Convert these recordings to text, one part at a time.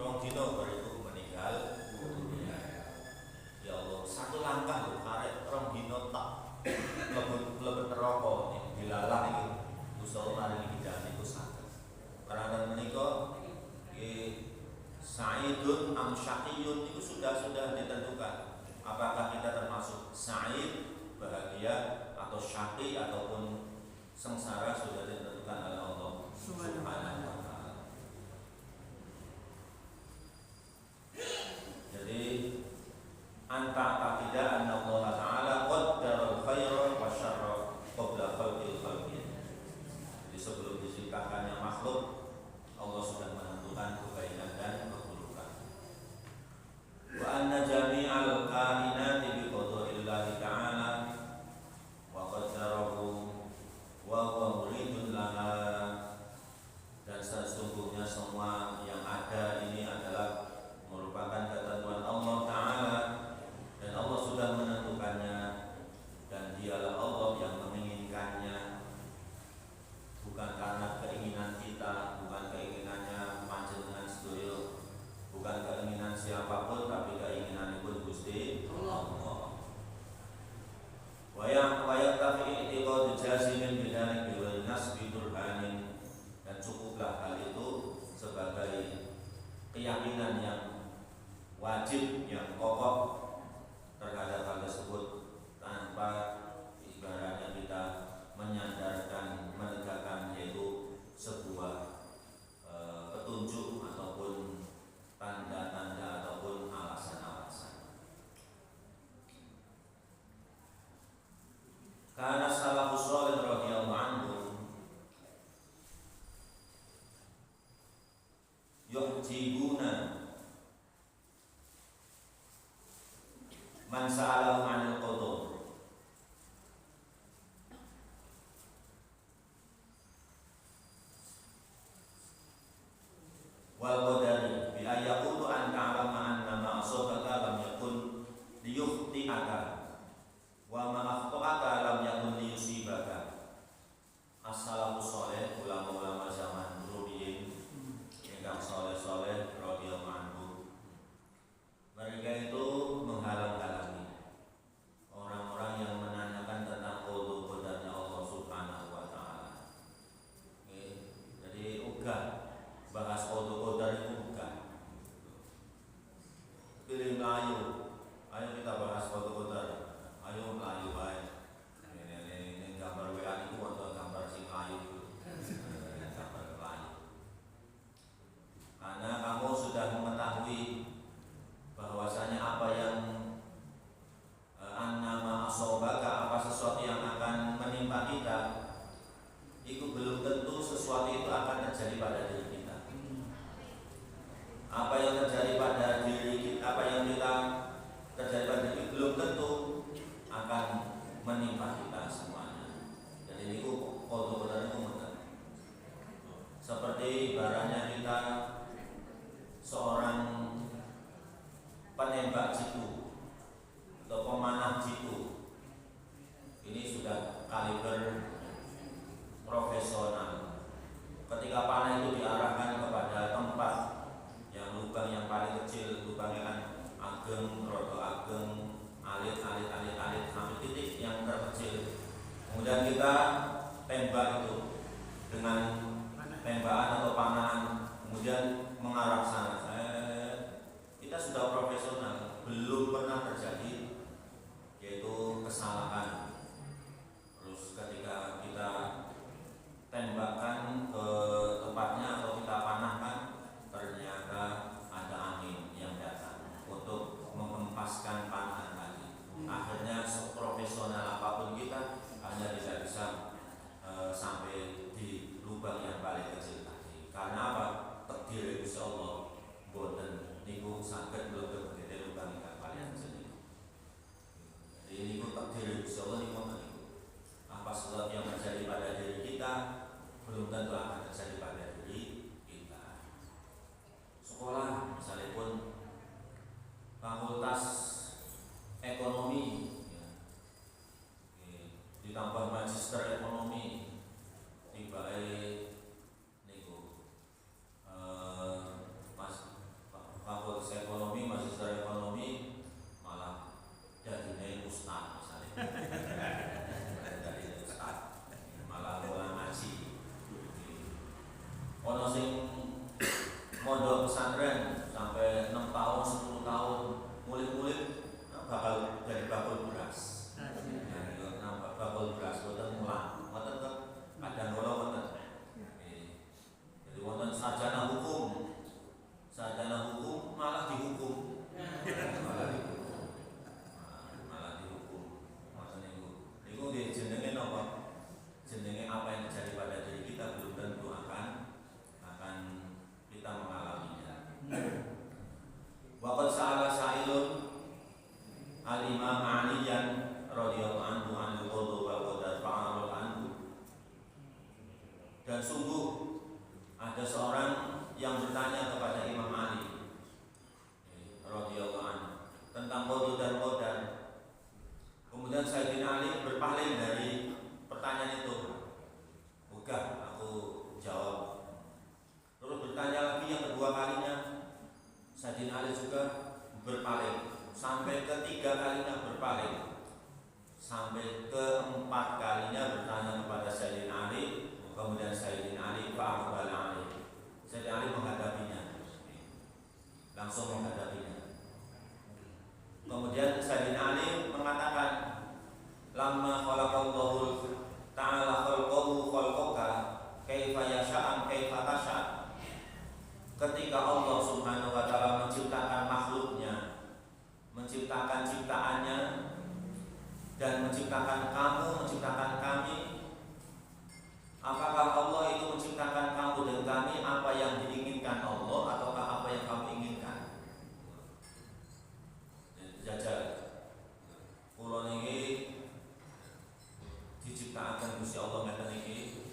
rong dino bariku meninggal dunia. Ya Allah, satu langkah lho arek rong dino tak mlebu neraka dilalah iki. Gusti Allah maringi hidayah niku saged. Karena menika Sa'idun am syaqiyun itu sudah ditentukan. Apakah kita termasuk sa'id bahagia atau syaqi ataupun sengsara sudah ditentukan oleh Allah Subhanahu wa taala. Jadi anta taqidah anna Allah taala qaddara al-khaira wa syarra qabla khalqil khalqin. Jadi sebelum diciptakannya makhluk Allah sudah menentukan kebaikan dan keburukan. Wa anna jami'al kainati bi qadarillahi ta'ala wa qaddarahu wa huwa muridun laha. Dan sesungguhnya semua yang ada ini adalah merupakan ketentuan Allah Ta'ala dan Allah sudah menentukannya, dan dialah Allah yang menginginkannya, bukan karena keinginan kita, bukan keinginannya panjenengan sedaya, bukan keinginan siapapun, tapi keinginan pun Gusti Allah. Wa yaktafi i'tiqadu jazimin bidzalik bil nasbi turhanin, dan cukuplah hal itu sebagai keyakinan yang wajib, yang kokoh terhadap hal tersebut, tanpa ibaratnya kita menyandarkan, menegakkan yaitu sebuah petunjuk ataupun tanda-tanda ataupun alasan-alasan. Karena salafus shalih radhiyallahu anhum yu'jibuna man sa'alahu 'anil qadar wal qadari bi ayaqulu an ta'lama anna ma asabaka lam yakun liyukhti'aka wa ma akhta'aka lam yakun liyusibaka. As-salafus shalih, ulama-ulama zaman dulu biyen ingkang saleh-saleh radhiyallahu anhu, mereka itu menghalang-halangi orang-orang yang menanyakan tentang qadarnya Allah Subhanahu wa taala. Jadi ogah bahas qadar itu bukan. Pilih Melayu, ayo kita bahas qadar. Ayo Melayu baik. Ini gambar WA itu atau gambar si Melayu itu. Gambar Melayu. Karena kamu sudah mengetahui bahwasanya apa yang annama asobaka, apa sesuatu yang akan menimpa kita, itu belum tentu sesuatu itu akan terjadi pada diri kita. Apa yang terjadi pada diri kita, apa yang kita terjadi pada diri belum tentu akan menimpa kita semuanya. Jadi itu qadar itu mudah. Seperti ibaratnya kita seorang penembak jitu atau pemanah jitu, ini sudah kaliber profesional. Ketika panah itu diarahkan kepada tempat yang lubang yang paling kecil, lubangnya kan ageng, rodo ageng, alit sampai titik yang terkecil. Kemudian kita tembak itu dengan tembakan atau panahan, kemudian mengarah sana. Kita sudah profesional, belum pernah terjadi yaitu kesalahan. Terus ketika kita tembakkan ke tempatnya atau kita panahkan, ternyata ada angin yang datang untuk mengempaskan panahan tadi. Akhirnya seprofesional apapun kita hanya tidak bisa sampai sing mondok pesantren sampai 6 tahun, 10 tahun, murid-murid bakal jadi bakul beras. Nambah bakul beras, wonten mulang, wonten kadang kala wonten. Jadi wonten sarjana hukum malah dihukum. Malah dihukum. Maksud niku jenenge napa? Jenenge apa yang terjadi pada diri kita belum tentu akan kita mengalaminya. Waqad sa'ala sa'ilun al-Imam Aliyan radhiyallahu anhu anil qadha wal qadar fa'al anhu. Dan sungguh ada seorang yang bertanya kepada Imam Ali radhiyallahu anhu tentang qadha dan qadar. Kemudian Sayyidina Ali berpaling dari pertanyaan itu. Bukan, aku jawab. Terus bertanya lagi yang kedua kalinya, Sayyidina Ali juga berpaling. Sampai ketiga kalinya berpaling. Sampai keempat kalinya bertanya kepada Sayyidina Ali. Kemudian Sayyidina Ali fa'aqbal Ali. Sayyidina Ali menghadapinya. Langsung menghadapinya. Kemudian Sayyidina Ali mengatakan, lamma khalaqallahu ta'ala khalqahu khalqaka kaifa yasha'an kaifa tasha'. Ketika Allah Subhanahu wa taala menciptakan makhluknya, menciptakan ciptaannya dan menciptakan kamu, menciptakan kami, apakah Allah itu menciptakan kamu dan kami apa yang diinginkan Allah ataukah apa yang kamu inginkan? Jajal kula niki diciptakan Gusti Allah ngeten iki.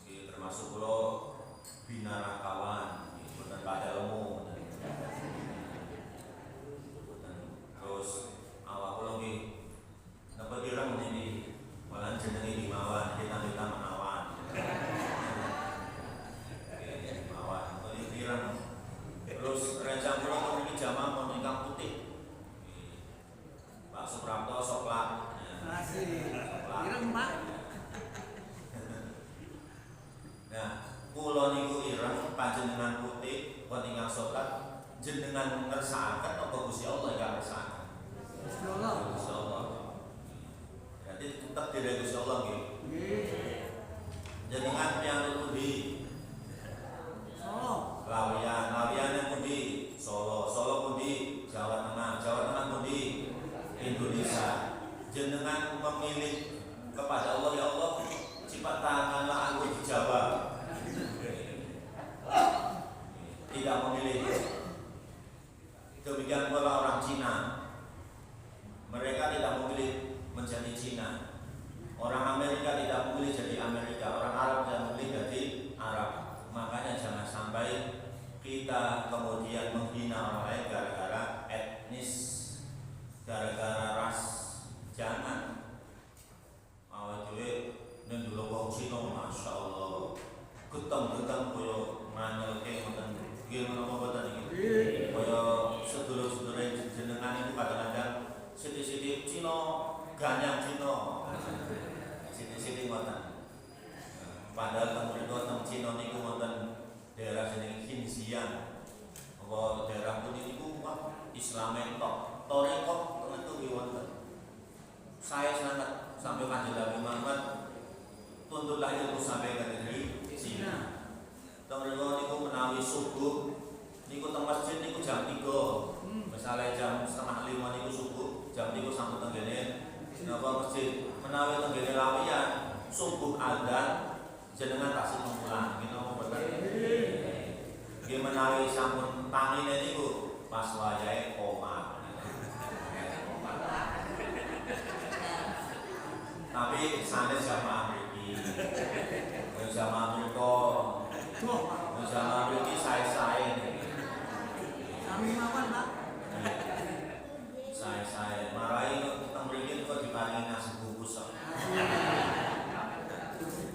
Iki termasuk kula binarakawan, boten pada ilmu. Terus awak kula nggih napa dirang niki malah jenenge Himawan, kita menawan. Himawan, ini dirang. Terus rencang kula niki jamaah mon ingkang putih. Pak Suprapto soklat. Asik. Ireng, Pak. Nah, kula niku ireng panjenengan putih kon ingkang soklat jenengan ngersakaken apa Gusti Allah ingkang ngersakaken? Gusti Allah. Gusti Allah. Berarti tetep dari Gusti Allah nggih. Nggih. Jenengan yang pundi? Solo. Lawian yang pundi? Solo pundi? Jawa Tengah pundi? Indonesia. Jenengan memilih kepada Allah, ya Allah, ciptakanlah aku di Jawa. Tidak memilih. Demikian pula orang Cina. Mereka tidak memilih menjadi Cina. Orang Amerika tidak memilih jadi Amerika. Orang Arab tidak memilih jadi Arab. Makanya jangan sampai kita kemudian menghina orang lain gara-gara etnis, gara-gara ras. Jangan. Awak dhewe ning dulu wong Cina Masya Allah geteng-geteng koyo nganyelke ngoten nggih menapa boten iki koyo sedulur-sedulure jenengan itu kadang-kadang sithik-sithik Cina ganyang Cina sithik-sithik ngoten. Padahal teng mriku teng Cina niku wonten daerah jenenge Xinjiang. Apa daerah punika niku Islame tok, tarekah itu ki wonten. Saya sangat sampai Kanjeng Nabi Muhammad tuntutlah ilmu sampai ke negeri Cina. Teng mriku niku menawi subuh niku teng masjid niku jam 3. Misalnya jam 4:30 niku subuh, jam niku sampun tenggene napa masjid. Menawi tenggene lawian subuh adzan jenengan tasih mulang nggih napa boten. Nggih menawi sampun tangine niku pas wayahe komat. Tapi sanes jamaah mriki. Jamaah mriko. Jamaah mriki sae-sae niki. Sami mawon, Pak. Sae-sae. Marai teng mriki kok diparingi nasi bungkus kok.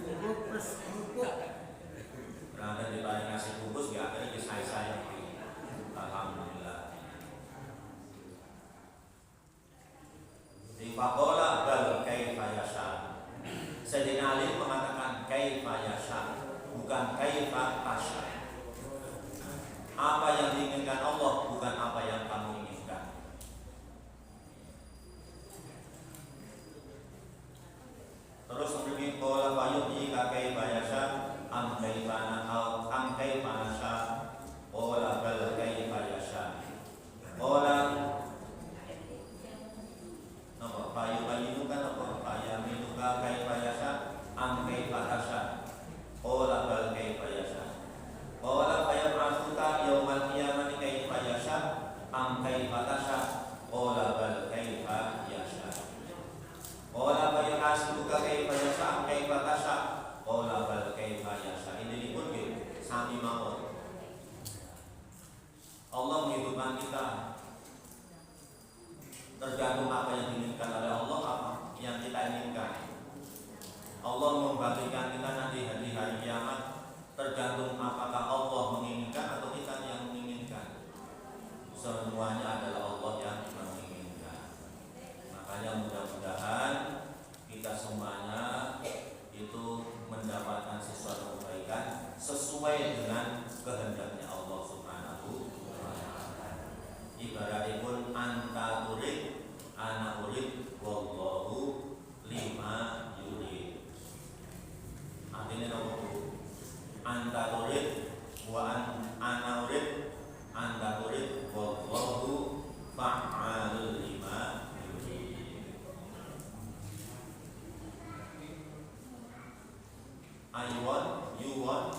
Bubuk plus bubuk. Berangkat diparingi nasi bungkus ya akhirnya sae-sae niki. Alhamdulillah. Di Fakola bal kaifa yasha. Sayyidina Ali mengatakan kaifa yasha. sami mawon. Allah menghidupkan kita tergantung apa yang diinginkan oleh Allah, apa yang kita inginkan. Allah membangkitkan kita nanti di hari kiamat tergantung apakah Allah menginginkan atau kita yang menginginkan. Semuanya adalah Allah yang menginginkan. Makanya mudah-mudahan kita semuanya itu mendapatkan sesuatu kebaikan sesuai dengan kehendaknya Allah Subhanahu wa ta'ala. Ibaratipun anta turid ana urid wallahu lima yurid. Artinya apa? Anta turid wa ana urid, anta turid wallahu fa'alul lima yurid. I want, you want,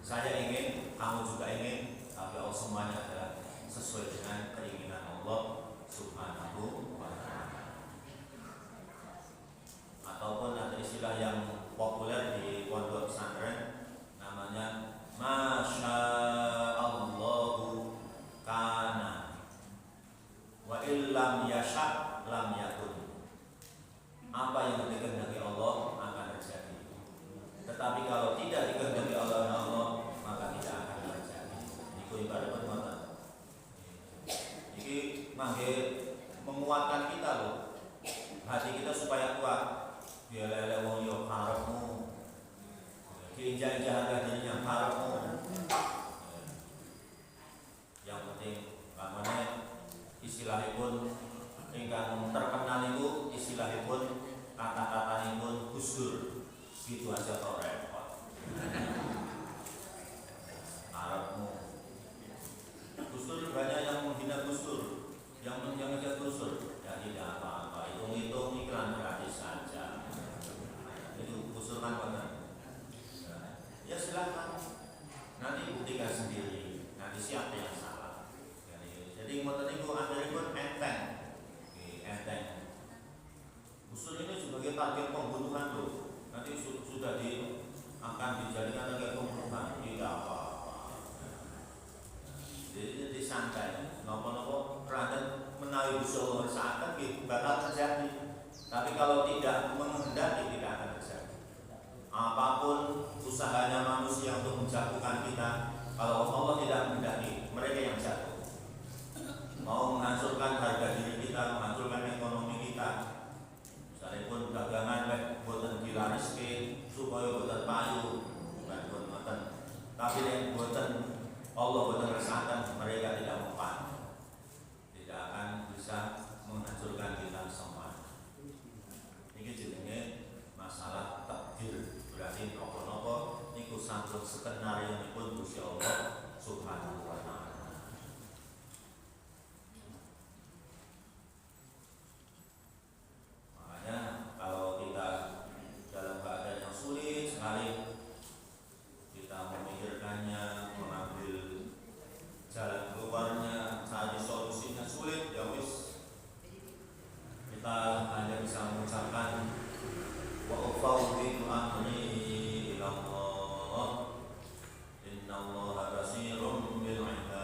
saya ingin, kamu juga ingin, tapi Allah semuanya adalah sesuai dengan keinginan Allah Subhanahu wa ta'ala. Ataupun ada istilah yang populer di pondok pesantren namanya Masya Allahu kana wa illam yasha lam yakun. Apa yang dikehendaki Allah akan terjadi. Tetapi kalau tidak dikehendaki Allah, maka tidak akan terjadi. Itu ibarat perbuatan. Ini mangke menguatkan kita loh. Hati kita supaya kuat. Biar lele wong yo karepmu. Diinjak-injak harga dirinya karepmu. Yang penting namanya istilahipun ingkang terkenal itu istilahipun kata-katanipun Gusdur. Gitu aja kok repot. Arabmu Gusdur banyak yang menghina Gusdur, yang menjengkel Gusdur. Ya tidak apa-apa, hitung-hitung iklan gratis saja. Itu Gusdur kan benar. Ya silakan. Nanti buktikan sendiri. Nanti siapa yang salah. Jadi ngoten niku akhiripun enteng. Enteng. Gusdur ini sebagai target pembunuhan loh. Nanti sudah akan dijadikan sebagai pembunuhan, tidak apa-apa. Jadi santai, nopo-nopo raden menawi usul saat bakal terjadi. Tapi kalau tidak menghendaki tidak akan terjadi. Apapun usahanya manusia untuk menjatuhkan kita, kalau Allah tidak menghendaki, mereka yang jatuh. Mau menghancurkan harga diri kita, menghancurkan ekonomi kita. Sekalipun dagangan boten dilariske supaya boten payu, bukan boten. Tapi yang boten Allah boten resahkan, mereka tidak mempan. Tidak akan bisa menghancurkan kita semua. Ini jenenge masalah takdir. Berarti nopo-nopo niku sampun skenario pun Gusti Allah Subhanahu wa ta'ala. Kalau kita dalam keadaan yang sulit sekali, kita memikirkannya, mengambil jalan keluarnya, cari solusinya sulit, ya wis. Kita hanya bisa mengucapkan wa ufawwidu amri ila Allah. Innallaha basirun bil ibad.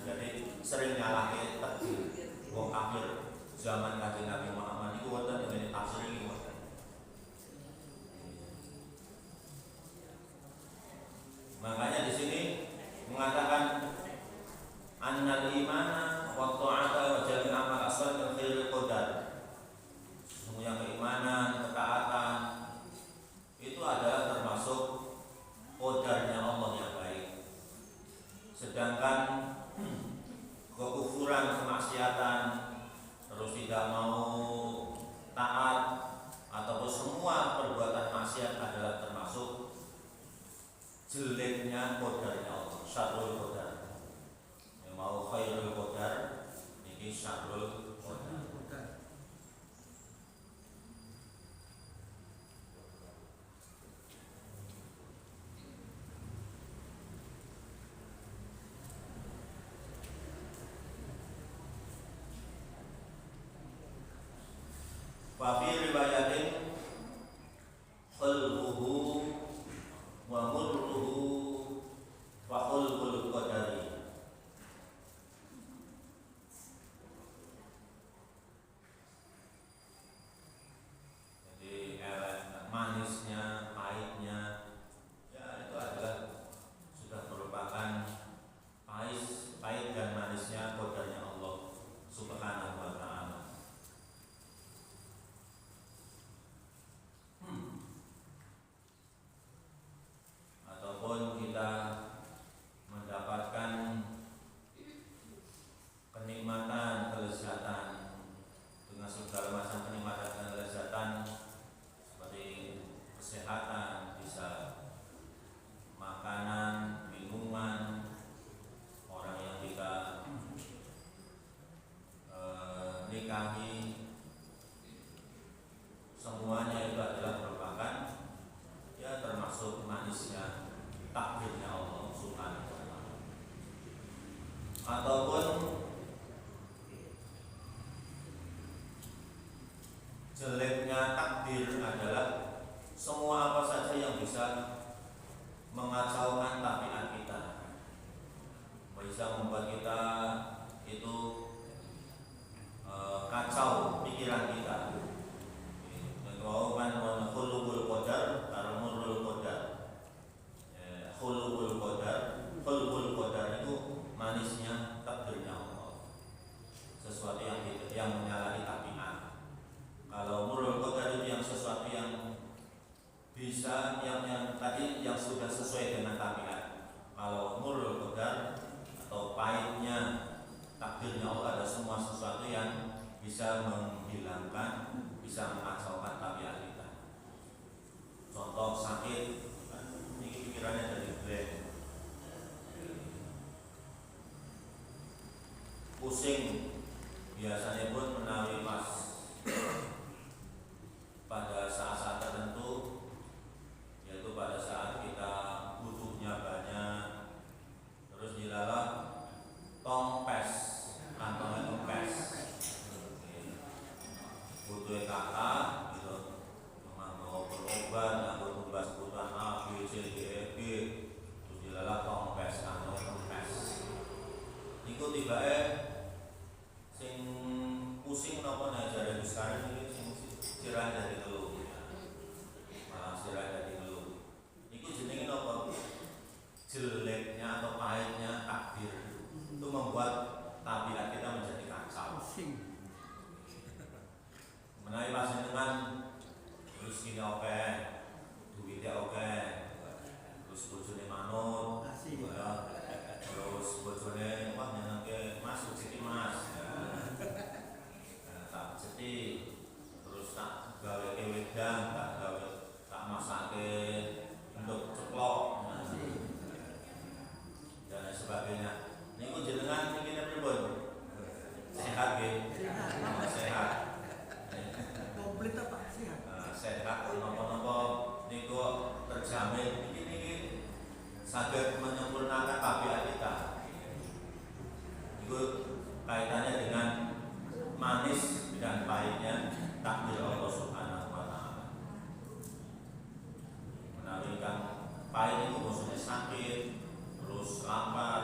Jadi sering nyalahke takdir wong kafir zaman Kanjeng Nabi Muhammad iku wonten dene tafsir iki wonten. Makanya di sini mengatakan annal imana wa ta'ata wa jami' amal asal dan khairul qadar. Sesungguhnya keimanan, ketaatan itu adalah termasuk qadarnya Allah yang baik. Sedangkan kekufuran, kemaksiatan, terus tidak mau taat ataupun semua perbuatan maksiat adalah termasuk jeleknya qadarnya Allah, syarrul qadar. Yang mau khairul qadar ini syarrul qadar. Wa fi riwayatin khulquhu wa murruhu wa khulqul qadari. Jadi manisnya, pahitnya, ya itu adalah sudah merupakan pahit dan manisnya qadarnya Allah Subhanahu wa ta'ala. Ataupun kita mendapatkan kenikmatan, kelezatan dengan segala macam kenikmatan dan kelezatan seperti kesehatan, bisa makanan, minuman, orang yang kita nikahi, semuanya itu adalah merupakan ya termasuk manisnya takdirnya Allah Subhanahu wa ta'ala. Ataupun jeleknya takdir adalah semua apa saja yang bisa mengacaukan tabiat kita, bisa membuat kita itu kacau pikiran kita. Wa man khulqul qadar tarmurul qadar. Khulqul qadar itu manisnya takdirnya Allah. Sesuatu yang menyalahi tabiat. Kalau murul qadar itu yang sesuatu yang bisa yang tadi yang sudah sesuai dengan tabiat. Kalau murul qadar atau pahitnya takdirnya Allah ada semua sesuatu yang bisa menghilangkan, bisa mengacaukan tabiat kita. Contoh sakit, ini pikirannya jadi blank. Pusing, biasanya pun menawi pas pada saat-saat tertentu, yaitu pada saat kita butuhnya banyak, terus dilalah tongpes, kantongnya tongpes. Butuh kakak gitu, mau berobat, mau membahas kebutuhan A, B, C, D, E, F, G, terus dilalah tongpes, kantong tongpes. Iku tiba sing pusing nopo nek jare sekarang iki sing sirah dari telu. Malah sirah dari telu. Iku jenenge nopo? Jeleknya atau pahitnya takdir itu membuat tabiat kita menjadi kacau. Menawi panjenengan rezekine oke, duwite oke, terus bojone manut, terus bojone wah nyenengke Mas rezeki Mas. Tak rezeki terus tak gawe wedang, tak masake untuk ceplok dan sebagainya. Niku jenengan mikirnya pripun? Sehat nggih? Sehat. Komplit apa sehat? Sehat napa-napa niku terjamin iki saged menyempurnakan tabiat kita. Itu kaitannya dengan manis dan pahitnya takdir Allah Subhanahu wa ta'ala. Menawi kang pahit itu maksudnya sakit, terus lapar,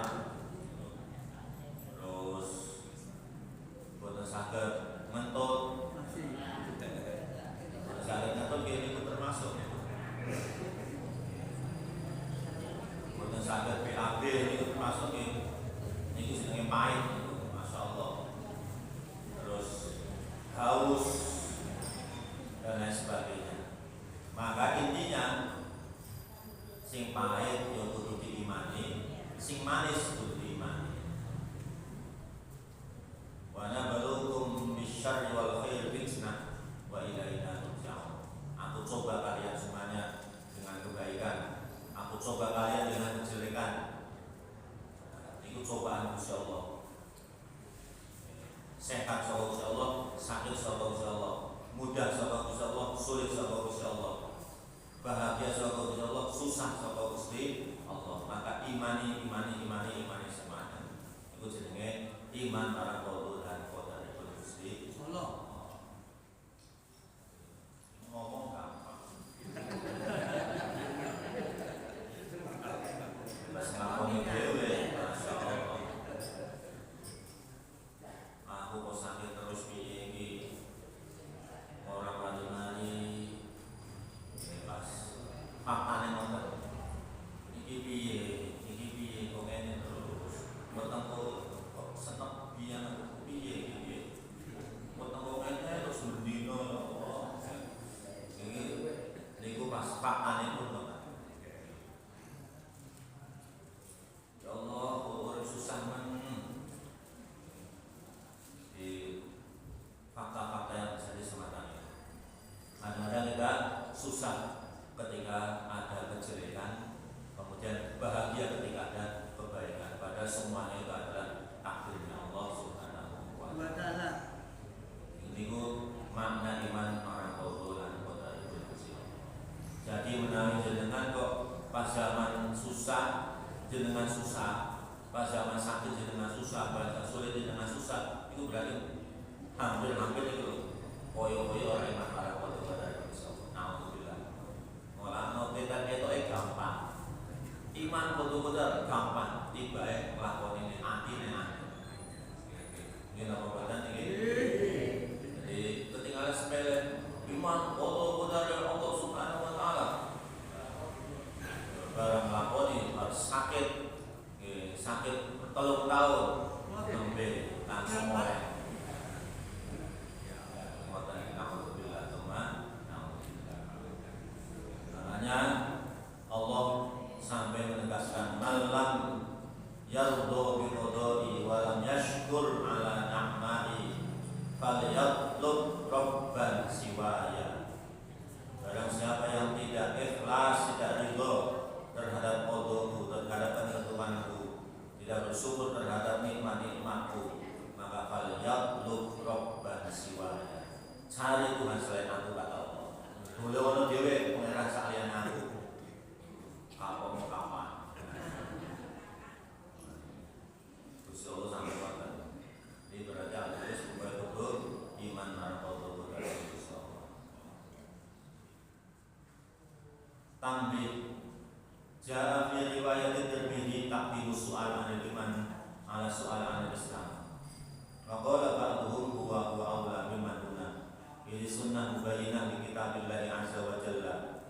pahit, masya Allah, terus haus dan lain sebagainya. Maka intinya sing pahit yo kudu diimani, sing manis kudu diimani. Wa nabluukum bisyarri wal khairi fitnah wa ilaina turja'un. Aku coba kalian semuanya dengan kebaikan, aku coba kalian dengan kejelekan. Itu cobaan Gusti Allah. Sehat saka Gusti Allah, sakit saka Gusti Allah, mudah saka Gusti Allah, sulit saka Gusti Allah, bahagia saka Gusti Allah, susah saka Gusti Allah. Maka imani semuanya. Itu jenenge iman para qadar dan qadar Gusti Allah. Ngomong gampang. Mas ngakoni dhewe, masya Allah. Aku kok sakit terus piye iki? Ora mari-mari pas faktane ngoten. Iki piye kok ngene terus. Mboten kok seneng biyen piye. Mboten kok ngene terus bendina ya Allah. Iki niku pas faktane pun ya Allah, urip susah men. Di fakta-fakta yang terjadi semacam ini. Kadang-kadang kita susah ketika ada kejelekan, kemudian bahagia ketika ada kebaikan. Padahal semuanya itu adalah takdirnya Allah Subhanahu wa Ta'ala. Ini makna iman orang qadar qadar itu. Jadi menawi jenengan kok pas zaman susah jenengan susah, pas zaman sakit jenengan susah, pas sulit jenengan susah, itu berarti hampir itu koyo-koyo orang iman para qadar qadar itu. Alhamdulillah. Malah notetan ketoke gampang. Iman qadar gampang, tibae nglakoni ini atine. Ini apa badan iki? Jadi ketinggalan sepele iman qadar Allah Subhanahu wa Ta'ala. Barang lakoni sakit bertahun tahun nembe langsung oleh alhamdulillah teman. Makanya Allah sampai menegaskan malam yardhu bi qada'i wa lam yashkur ala ni'mati falyatlub rabban siwaya. Barang siapa yang tidak ikhlas, tidak ridho terhadap qadaku, terhadap ketentuanku, tidak bersyukur terhadap nikmat-nikmatku, maka falyatlub rabban siwaya. Cari Tuhan selain aku, kata Allah. Boleh ono dhewe pengeran sakliyan aku. Kapok kapan? Gusti Allah sampai kapan? Ini berarti ada supaya betul iman marqadul qadar Gusti Allah. Tambih Jaa fi riwayat Tirmidzi takdimu soal anil iman ala soal anil Islam. Wa qala ba'duhum huwa aula mimman duna. Ini sunnah mubayyinah di kitabillahi azza wa jalla.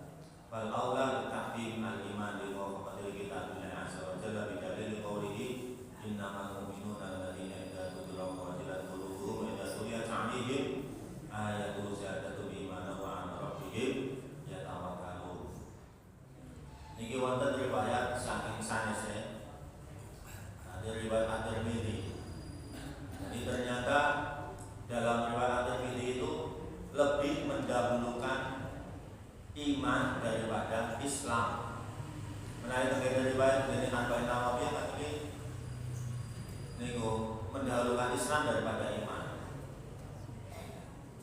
Fal aula takdim al iman di wafaqatil kitabillahi azza wa jalla bi dalil qawlihi innamal mu'minuna alladziina idza dzukira Allahu wajilat qulubuhum wa idza tuliyat 'alaihim ayatu zadatuhum imanan wa 'ala rabbihim yatawakkalun. Niki wonten riwayat saking sanes ada riwayat At-Tirmidzi. Jadi ternyata dalam riwayat At-Tirmidzi itu lebih mendahulukan iman daripada Islam. Menawi dari riwayat dari Arba'in Nawawi kata niku mendahulukan Islam daripada iman.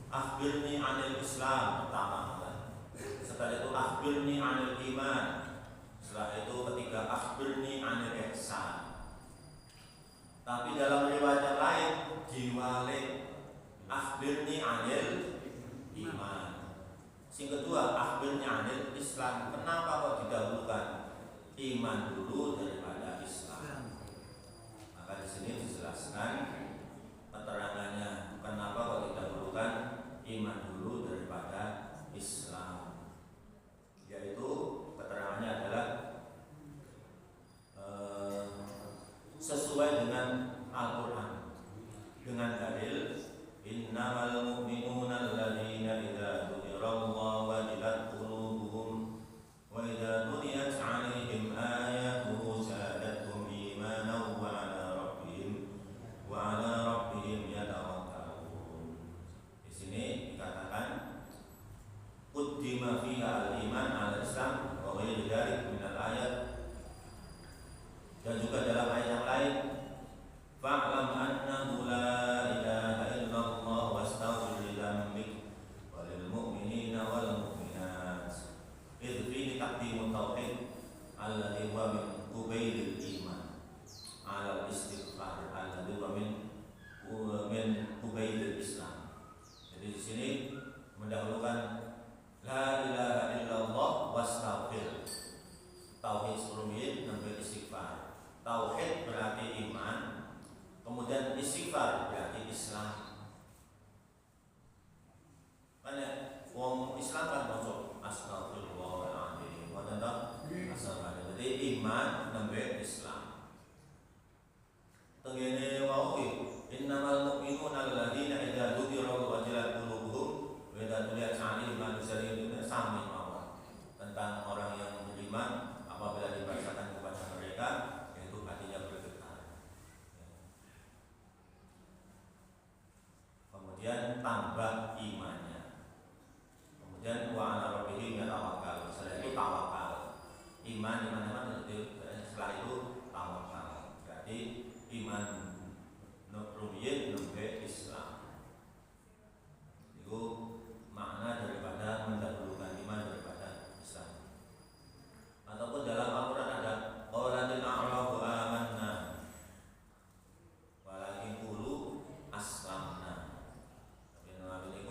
Akhbirni anil Islam pertama. Setelah itu akhbirni anil iman. Setelah itu ketiga akhbirni anil ihsan. Tapi dalam riwayat yang lain diwalik akhbirni anil iman. Sing kedua akhbirni anil Islam. Kenapa kok didahulukan iman dulu daripada Islam? Maka di sini dijelaskan keterangannya kenapa kok didahulukan iman dulu daripada Islam. Yaitu keterangannya adalah sesuai dengan dengan dalil innamal mu'minuna alladzina idza dzukirallahu wajilat qulubuhum wa idza tuliyat 'alaihim ayatuhu zadatuhum imanan wa 'ala rabbihim yatawakkalun. Di sini dikatakan qaddima fiha al-iman 'ala Islam wa ghairi dzalik min al-ayat. Dan juga dalam ayat yang lain, fa'lam annahu la ilaha illallah wastaghfir li dzambik walil mu'minina wal mu'minat. Idh fi taqdimut tauhid alladhi huwa min qubailil iman ala istighfar alladhi huwa min qubailil Islam. Jadi di sini mendahulukan la ilaha illallah wastaghfir. Tauhid sebelumnya sampai istighfar. Tauhid berarti iman, kemudian istighfar berarti Islam. Karena wong Islam kan masuk astagfirullahaladzim, jadi iman sampai Islam. Tengene wau innamal mu'minuna alladzina idza dzukira wajilat qulubuhum wa idza tuliyat 'alaihim ayatul sami mawar. Tentang orang yang beriman apabila dibacakan kepada mereka yaitu hatinya bergetar. Kemudian tambah imannya. Kemudian wa 'ala rabbihim yatawakkalun. Setelah itu tawakal. Iman setelah itu tawakal. Berarti iman rumiyin sampai Islam. Itu makna daripada mendahulukan iman daripada Islam. Ataupun dalam Al-Quran ada qaulatil a'rabu amanna walakin qulu aslamna. Tapi nabi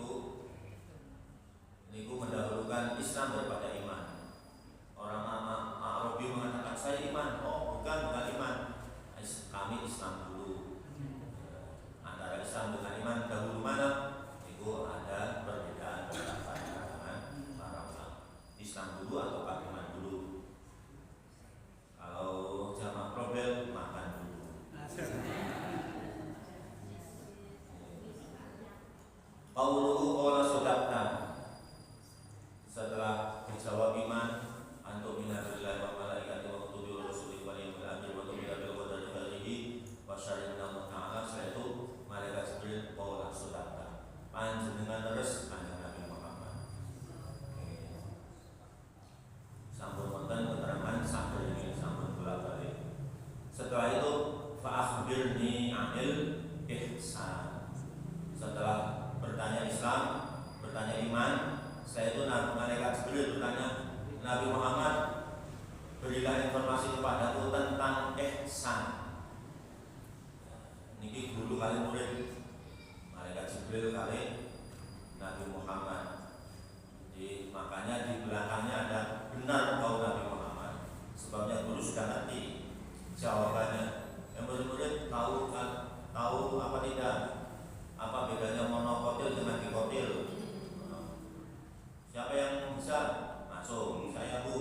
niku mendahulukan Islam daripada iman. Orang Arabi mengatakan saya iman, oh bukan iman. Kami Islam dulu. Antara Islam dengan iman dahulu mana? Itu ada perbedaan pendapat dengan para ulama. Islam dulu atau iman dulu? Kalau jamaah problem makan dulu. Qauluhu qala sadaqta. Setelah dijawab iman, antum minallahi wa malaikatihi wa kutubihi wa rusulihi wal yawmil akhir wa tu'minu bil qadari khairihi wa syarrihi min Allah Ta'ala. Setelah itu malaikat Jibril qala sadaqta. Panjenengan terus kanjeng Nabi Muhammad. Sampun wonten keterangan sampai ini sampun bolak-balik. Setelah itu fa akhbirni 'anil ihsan. Setelah bertanya Islam, bertanya iman, setelah itu malaikat Jibril bertanya, Nabi Muhammad, berilah informasi kepadaku tentang ihsan. Niki guru kali murid malaikat Jibril kali Nabi Muhammad. Makanya di belakangnya ada benar kau Nabi Muhammad. Sebabnya guru sudah ngerti jawabannya. Yang murid-murid tahu apa tidak? Apa bedanya monokotil dengan dikotil? Siapa yang bisa? Masuk, saya Bu.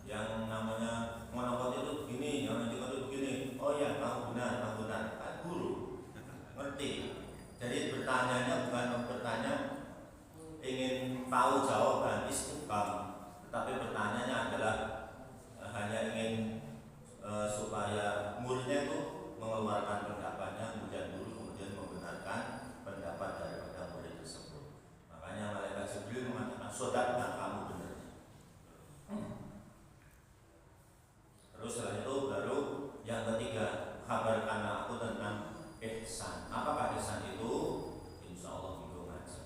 Yang namanya monokotil itu begini, yang dikotil begini. Oh ya, kamu benar. Kan guru ngerti. Jadi bertanyanya bukan bertanya ingin tahu jawaban istifham, tetapi pertanyaannya adalah hanya ingin supaya muridnya itu mengeluarkan pendapatnya, kemudian guru kemudian membenarkan pendapat daripada murid tersebut. Makanya malaikat Jibril mengatakan sadaqta, kamu benar. Terus setelah itu baru yang ketiga, kabarkan aku tentang ihsan. Apakah ihsan itu? Insya Allah minggu ngaji.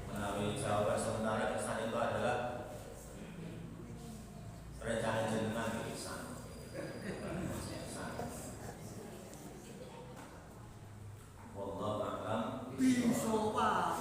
Menawi jawaban sementara ihsan itu adalah rencana jenengan ihsan. Wallahu a'lam. Bisa Pak.